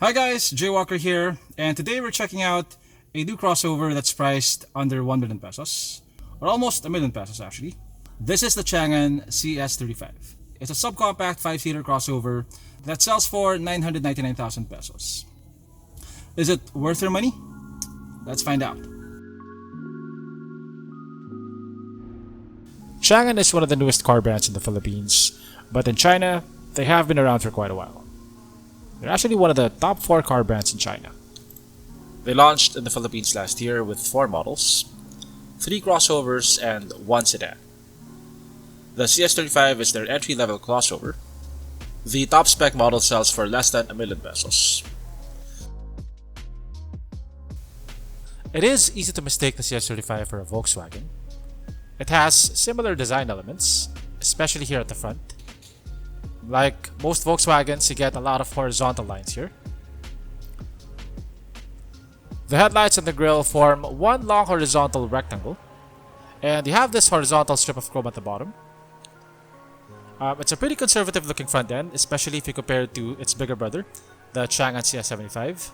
Hi guys, Jay Walker here, and today we're checking out a new crossover that's priced under 1 million pesos, or almost a million pesos actually. This is the Changan CS35. It's a subcompact 5-seater crossover that sells for 999,000 pesos. Is it worth your money? Let's find out. Changan is one of the newest car brands in the Philippines, but in China, they have been around for quite a while. They're actually one of the top 4 car brands in China. They launched in the Philippines last year with 4 models, 3 crossovers, and 1 sedan. The CS35 is their entry-level crossover. The top spec model sells for less than a million pesos. It is easy to mistake the CS35 for a Volkswagen. It has similar design elements, especially here at the front. Like most Volkswagens, you get a lot of horizontal lines here. The headlights and the grille form one long horizontal rectangle, and you have this horizontal strip of chrome at the bottom. It's a pretty conservative looking front end, especially if you compare it to its bigger brother, the Changan CS75.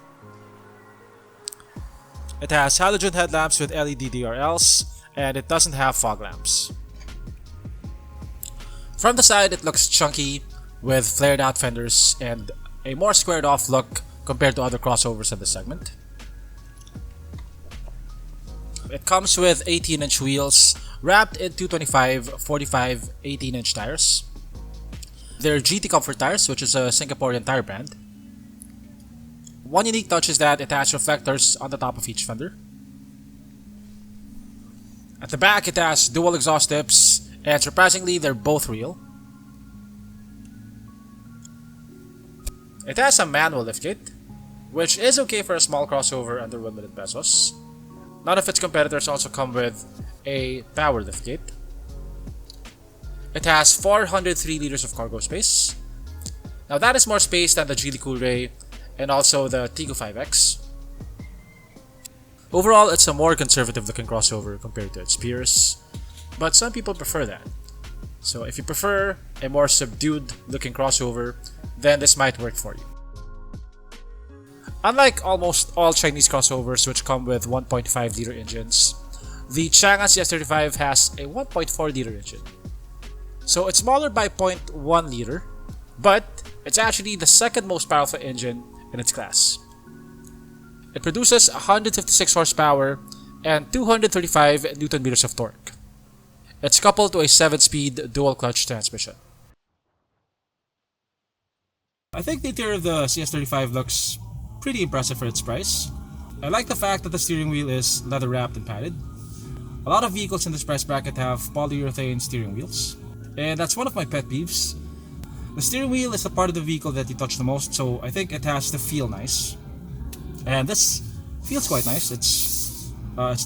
It has halogen headlamps with LED DRLs, and it doesn't have fog lamps. From the side, it looks chunky, with flared out fenders and a more squared off look compared to other crossovers in the segment. It comes with 18-inch wheels wrapped in 225/45 18-inch tires. They're GT Comfort tires, which is a Singaporean tire brand. One unique touch is that it has reflectors on the top of each fender. At the back, it has dual exhaust tips, and surprisingly, they're both real. It has a manual liftgate, which is okay for a small crossover under 1 million pesos. None of its competitors also come with a power liftgate. It has 403 liters of cargo space. Now that is more space than the Geely Coolray and also the Tiggo 5X. Overall, it's a more conservative looking crossover compared to its peers, but some people prefer that. So if you prefer a more subdued looking crossover, then this might work for you. Unlike almost all Chinese crossovers which come with 1.5 liter engines, the Changan CS35 has a 1.4 liter engine. So it's smaller by 0.1 liter, but it's actually the second most powerful engine in its class. It produces 156 horsepower and 235 Newton meters of torque. It's coupled to a 7-speed dual clutch transmission. I think the interior of the CS35 looks pretty impressive for its price. I like the fact that the steering wheel is leather wrapped and padded. A lot of vehicles in this price bracket have polyurethane steering wheels, and that's one of my pet peeves. The steering wheel is the part of the vehicle that you touch the most, so I think it has to feel nice. And this feels quite nice. It's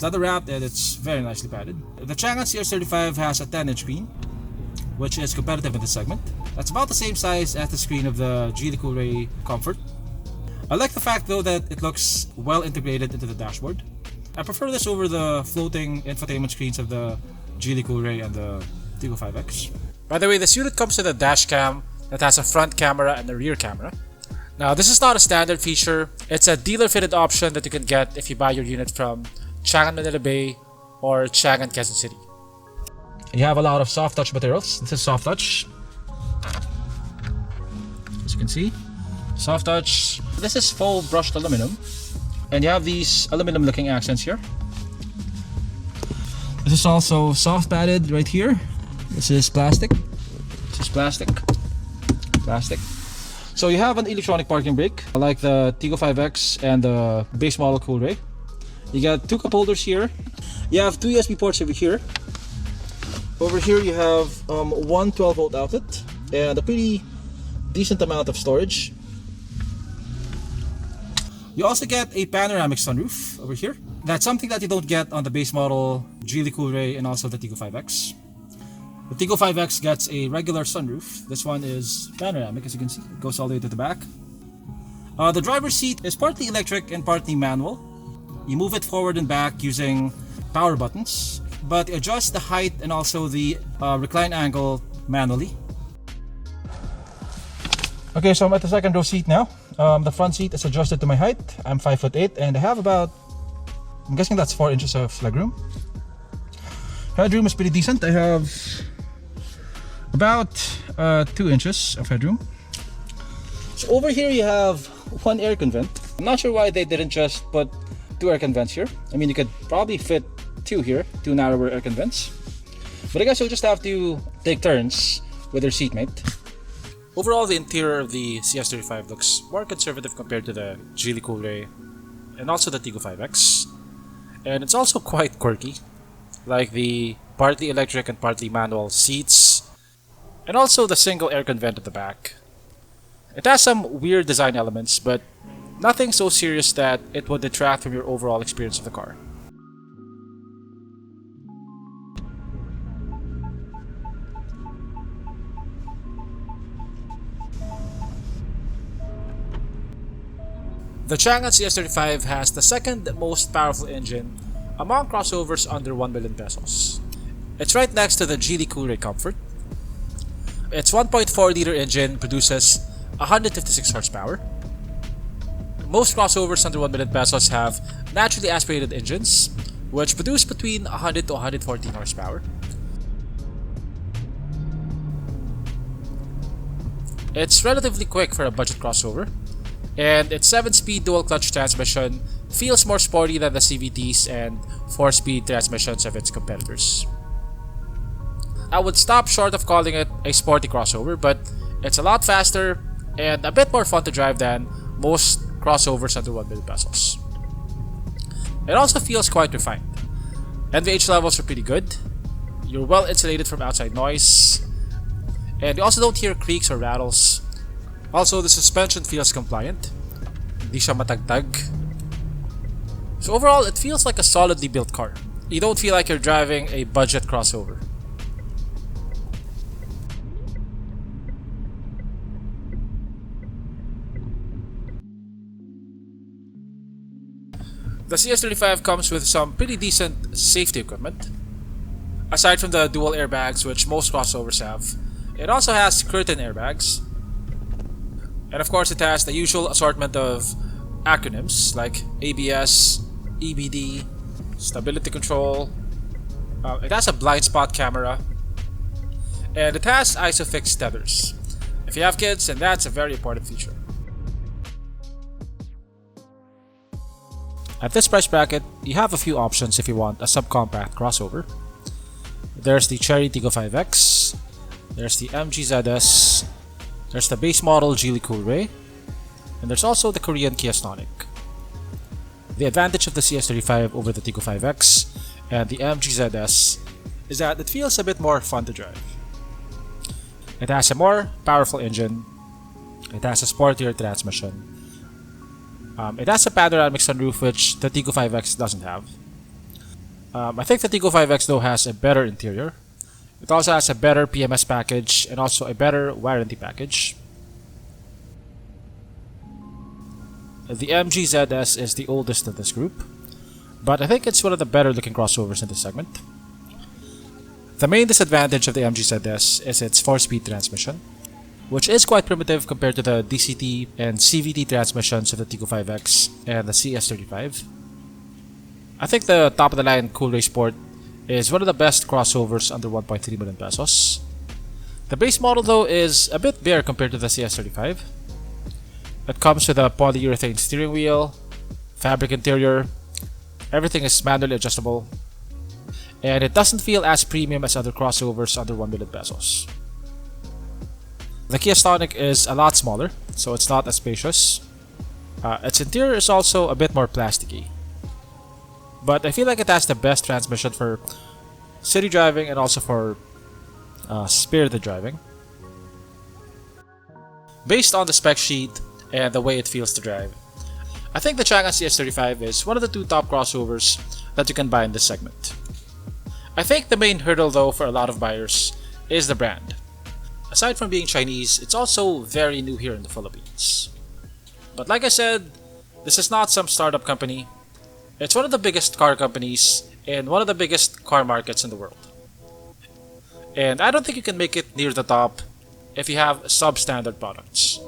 leather wrapped and it's very nicely padded. The Changan CS35 has a 10-inch screen, which is competitive in this segment. That's about the same size as the screen of the Geely Coolray Comfort. I like the fact though that it looks well integrated into the dashboard. I prefer this over the floating infotainment screens of the Geely Coolray and the Tiggo 5X. By the way, this unit comes with a dash cam that has a front camera and a rear camera. Now, this is not a standard feature. It's a dealer-fitted option that you can get if you buy your unit from Changan Manila Bay or Changan Quezon City. You have a lot of soft touch materials. This is soft touch. As you can see, soft touch. This is full brushed aluminum, and you have these aluminum looking accents here. This is also soft padded right here. This is plastic. This is plastic. Plastic. So you have an electronic parking brake like the Tiggo 5X and the base model Coolray. You got 2 cup holders here. You have 2 USB ports over here. Over here you have one 12-volt outlet and a pretty decent amount of storage. You also get a panoramic sunroof over here. That's something that you don't get on the base model Geely Coolray and also the Tiggo 5X. The Tiggo 5X gets a regular sunroof. This one is panoramic, as you can see. It goes all the way to the back. The driver's seat is partly electric and partly manual. You move it forward and back using power buttons, but adjust the height and also the recline angle manually. Okay, so I'm at the second row seat now. The front seat is adjusted to my height. I'm 5'8" and I have about, I'm guessing that's 4 inches of legroom. Headroom is pretty decent. I have about 2 inches of headroom. So over here you have one air con vent. I'm not sure why they didn't just put 2 air con vents here. I mean, you could probably fit 2 here, 2 narrower air con vents. But I guess you'll just have to take turns with your seatmate. Overall, the interior of the CS35 looks more conservative compared to the Geely Coolray and also the Tiggo 5X. And it's also quite quirky, like the partly electric and partly manual seats, and also the single aircon vent at the back. It has some weird design elements, but nothing so serious that it would detract from your overall experience of the car. The Changan CS35 has the second most powerful engine among crossovers under 1 million pesos. It's right next to the Geely Coolray Comfort. Its 1.4-liter engine produces 156 horsepower. Most crossovers under 1 million pesos have naturally aspirated engines, which produce between 100 to 114 horsepower. It's relatively quick for a budget crossover, and its 7-speed dual-clutch transmission feels more sporty than the CVTs and 4-speed transmissions of its competitors. I would stop short of calling it a sporty crossover, but it's a lot faster and a bit more fun to drive than most crossovers under 1 million pesos. It also feels quite refined. NVH levels are pretty good. You're well insulated from outside noise, and you also don't hear creaks or rattles. Also, the suspension feels compliant. Hindi siya matagtag. So overall, it feels like a solidly built car. You don't feel like you're driving a budget crossover. The CS35 comes with some pretty decent safety equipment. Aside from the dual airbags, which most crossovers have, it also has curtain airbags. And of course, it has the usual assortment of acronyms like ABS, EBD, stability control. It has a blind spot camera, and it has ISOFIX tethers. If you have kids, then that's a very important feature. At this price bracket, you have a few options if you want a subcompact crossover. There's the Chery Tiggo 5X, there's the MG ZS, there's the base model Geely Coolray, and there's also the Korean Kia Stonic. The advantage of the CS35 over the Tiggo 5X and the MG ZS is that it feels a bit more fun to drive. It has a more powerful engine, it has a sportier transmission, it has a panoramic sunroof which the Tiggo 5X doesn't have. I think the Tiggo 5X though has a better interior. It also has a better PMS package and also a better warranty package. The MG ZS is the oldest of this group, but I think it's one of the better looking crossovers in this segment. The main disadvantage of the MG ZS is its 4-speed transmission, which is quite primitive compared to the DCT and CVT transmissions of the Tiggo 5X and the CS35. I think the top-of-the-line Coolray Sport is one of the best crossovers under 1.3 million pesos. The base model though is a bit bare compared to the CS35. It comes with a polyurethane steering wheel, fabric interior, everything is manually adjustable, and it doesn't feel as premium as other crossovers under 1 million pesos. The Kia Stonic is a lot smaller, so it's not as spacious. Its interior is also a bit more plasticky. But I feel like it has the best transmission for city driving and also for spirited driving. Based on the spec sheet and the way it feels to drive, I think the Changan CS35 is one of the 2 top crossovers that you can buy in this segment. I think the main hurdle though for a lot of buyers is the brand. Aside from being Chinese, it's also very new here in the Philippines. But like I said, this is not some startup company. It's one of the biggest car companies in one of the biggest car markets in the world. And I don't think you can make it near the top if you have substandard products.